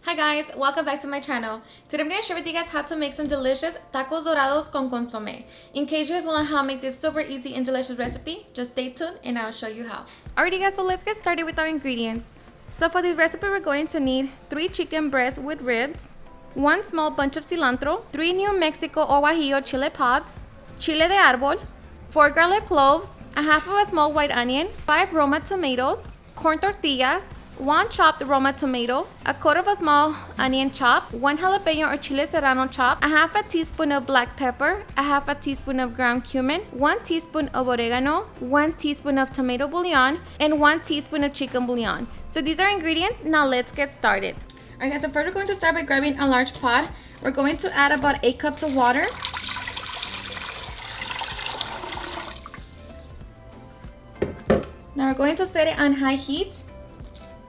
Hi guys, welcome back to my channel. Today I'm going to share with you guys how to make some delicious tacos dorados con consomé. In case you guys want to know how to make this super easy and delicious recipe, just stay tuned and I'll show you how. Alrighty guys, so let's get started with our ingredients. So for this recipe we're going to need 3 chicken breasts with ribs, 1 small bunch of cilantro, 3 New Mexico or Guajillo chile pods, chile de árbol, 4 garlic cloves, a half of a small white onion, 5 Roma tomatoes, corn tortillas, 1 chopped Roma tomato, a quarter of a small onion chopped, 1 jalapeno or chile serrano chopped, a half a teaspoon of black pepper, a half a teaspoon of ground cumin, 1 teaspoon of oregano, 1 teaspoon of tomato bouillon, and 1 teaspoon of chicken bouillon. So these are ingredients. Now let's get started. Alright guys, so first we're going to start by grabbing a large pot. We're going to add about 8 cups of water. Now we're going to set it on high heat.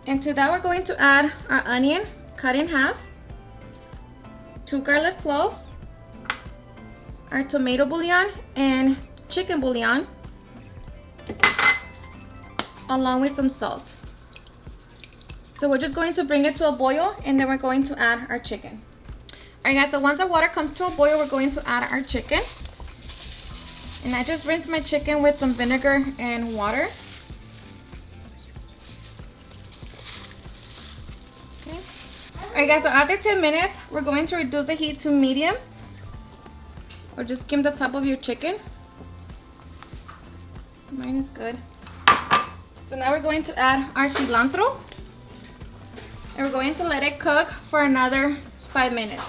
And to that we're going to add our onion cut in half, 2 garlic cloves, our tomato bouillon and chicken bouillon, along with some salt. So we're just going to bring it to a boil and then we're going to add our chicken. Alright guys, so once our water comes to a boil, we're going to add our chicken. And I just rinsed my chicken with some vinegar and water. Alright guys, so after 10 minutes, we're going to reduce the heat to medium. Or just skim the top of your chicken. Mine is good. So now we're going to add our cilantro. And we're going to let it cook for another 5 minutes.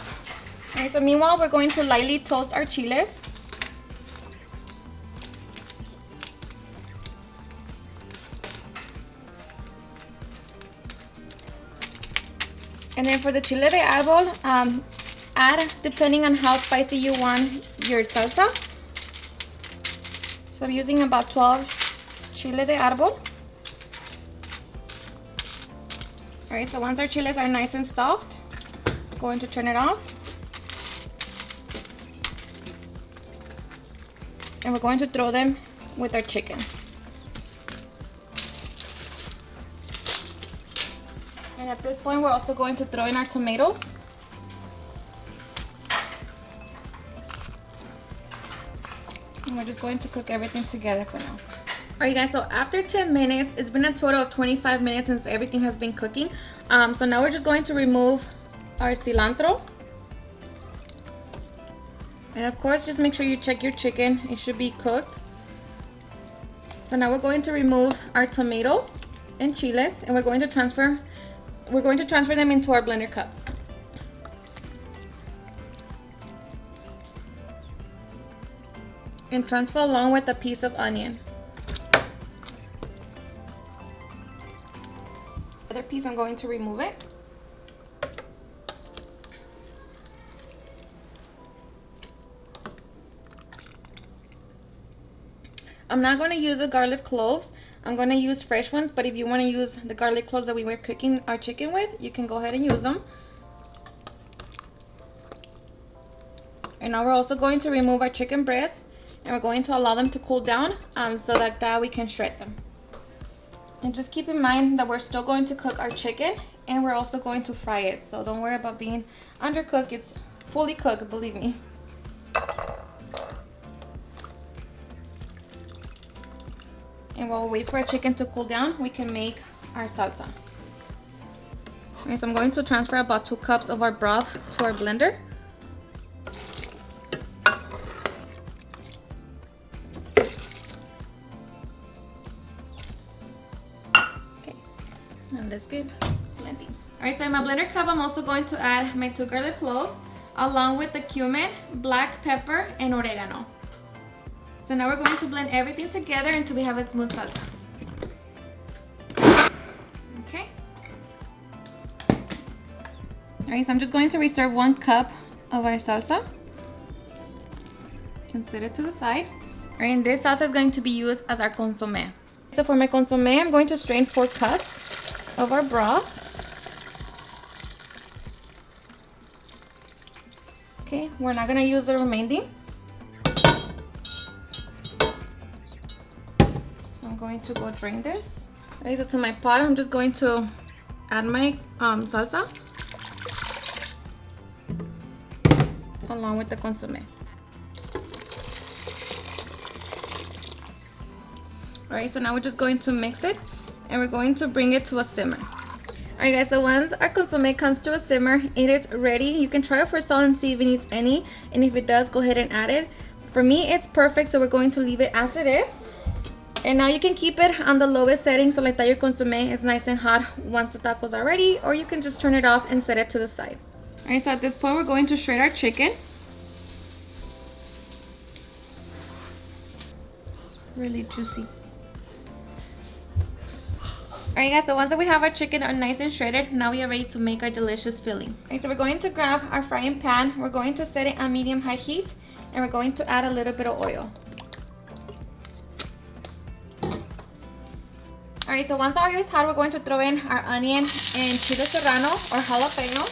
Alright, so meanwhile, we're going to lightly toast our chiles. And then for the chile de árbol, add depending on how spicy you want your salsa. So I'm using about 12 chile de árbol. Alright, so once our chiles are nice and soft, I'm going to turn it off. And we're going to throw them with our chicken. And at this point, we're also going to throw in our tomatoes. And we're just going to cook everything together for now. Alright guys, so after 10 minutes, it's been a total of 25 minutes since everything has been cooking. So now we're just going to remove our cilantro. And of course, just make sure you check your chicken. It should be cooked. So now we're going to remove our tomatoes and chiles, and we're going to transfer them into our blender cup. And transfer along with a piece of onion. The other piece, I'm going to remove it. I'm not going to use the garlic cloves. I'm going to use fresh ones, but if you want to use the garlic cloves that we were cooking our chicken with, you can go ahead and use them. And now we're also going to remove our chicken breasts, and we're going to allow them to cool down so that we can shred them. And just keep in mind that we're still going to cook our chicken, and we're also going to fry it. So don't worry about being undercooked. It's fully cooked, believe me. And while we wait for our chicken to cool down, we can make our salsa. Okay, so I'm going to transfer about 2 cups of our broth to our blender. Okay, and that's good. Blending. Alright, so in my blender cup, I'm also going to add my 2 garlic cloves, along with the cumin, black pepper, and oregano. So now we're going to blend everything together until we have a smooth salsa. Okay. Alright, so I'm just going to reserve 1 cup of our salsa and set it to the side. Alright, and this salsa is going to be used as our consomé. So for my consomé, I'm going to strain 4 cups of our broth. Okay, we're not going to use the remaining. Going to go drain this. Okay, so to my pot, I'm just going to add my salsa. along with the consomé. Alright, so now we're just going to mix it and we're going to bring it to a simmer. Alright guys, so once our consomé comes to a simmer, it is ready. You can try it for salt and see if it needs any, and if it does, go ahead and add it. For me, it's perfect, so we're going to leave it as it is. And now you can keep it on the lowest setting, so like that your consomé is nice and hot once the tacos are ready, or you can just turn it off and set it to the side. Alright, so at this point, we're going to shred our chicken. It's really juicy. Alright guys, so once we have our chicken nice and shredded, now we are ready to make our delicious filling. Alright, so we're going to grab our frying pan. We're going to set it on medium-high heat, and we're going to add a little bit of oil. Alright, so once our oil is hot, we're going to throw in our onion and chile serrano or jalapeno.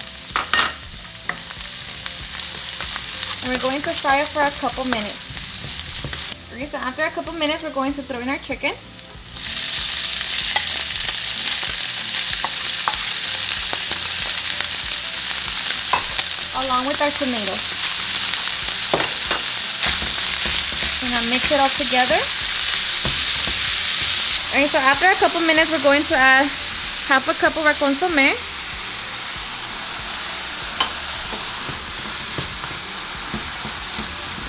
And we're going to fry it for a couple minutes. Alright, so after a couple minutes, we're going to throw in our chicken. Along with our tomatoes. And I'll mix it all together. Alright, so after a couple minutes, we're going to add half a cup of our consomé.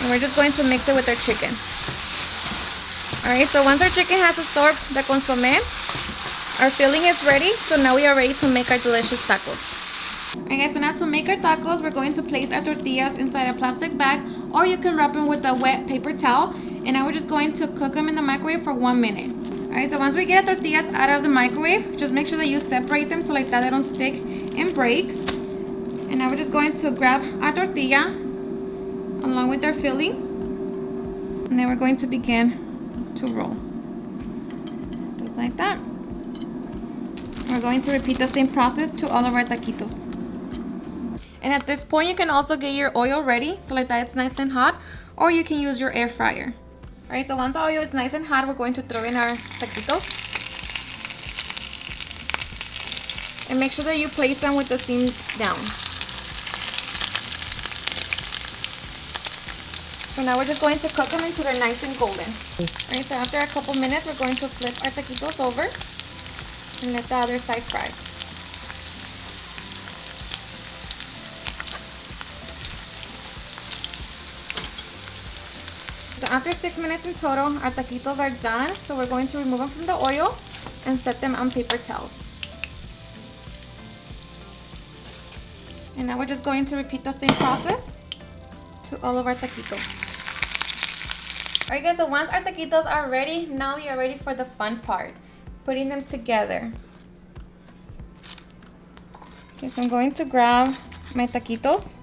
And we're just going to mix it with our chicken. Alright, so once our chicken has absorbed the consomé, our filling is ready. So now we are ready to make our delicious tacos. Alright guys, so now to make our tacos, we're going to place our tortillas inside a plastic bag, or you can wrap them with a wet paper towel. And now we're just going to cook them in the microwave for 1 minute. Alright, so once we get our tortillas out of the microwave, just make sure that you separate them so like that they don't stick and break. And now we're just going to grab our tortilla along with our filling. And then we're going to begin to roll. Just like that. We're going to repeat the same process to all of our taquitos. And at this point, you can also get your oil ready, so like that it's nice and hot, or you can use your air fryer. Alright, so once our oil is nice and hot, we're going to throw in our taquitos. And make sure that you place them with the seams down. So now we're just going to cook them until they're nice and golden. Alright, so after a couple minutes, we're going to flip our taquitos over and let the other side fry. So after 6 minutes in total, our taquitos are done. So we're going to remove them from the oil and set them on paper towels. And now we're just going to repeat the same process to all of our taquitos. Alright guys, so once our taquitos are ready, now we are ready for the fun part, putting them together. Okay, so I'm going to grab my taquitos.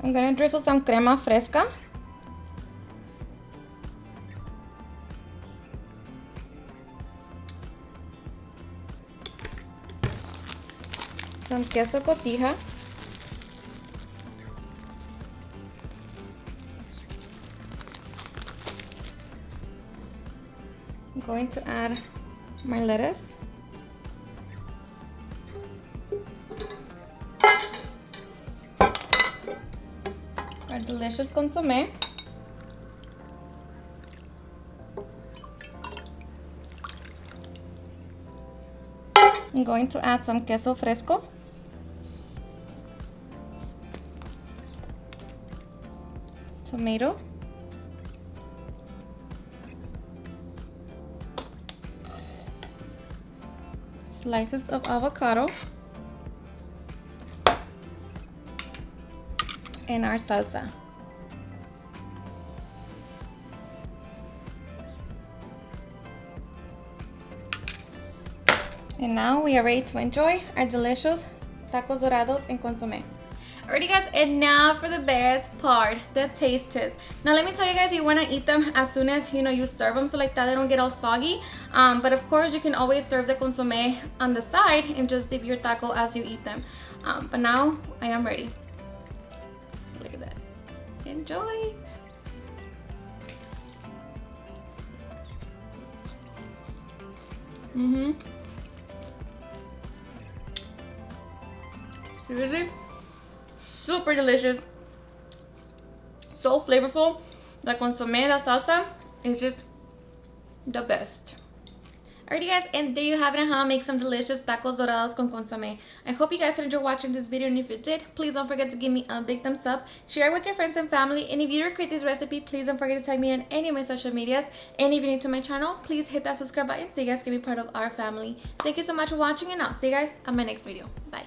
I'm going to drizzle some crema fresca. Some queso cotija. I'm going to add my lettuce. Our delicious consomé. I'm going to add some queso fresco. Tomato. Slices of avocado. And our salsa. And now we are ready to enjoy our delicious tacos dorados and consomé. Alrighty guys, and now for the best part, the taste test. Now let me tell you guys, you want to eat them as soon as you serve them, so like that they don't get all soggy. But of course you can always serve the consomé on the side and just dip your taco as you eat them. But now I am ready. Look at that. Enjoy. Seriously, super delicious, so flavorful. The consomé, the salsa is just the best. Alrighty guys, and there you have it on how to make some delicious tacos dorados con consomé. I hope you guys enjoyed watching this video, and if you did, please don't forget to give me a big thumbs up, share it with your friends and family, and if you recreate this recipe, please don't forget to tag me on any of my social medias, and if you're new to my channel, please hit that subscribe button so you guys can be part of our family. Thank you so much for watching, and I'll see you guys on my next video. Bye.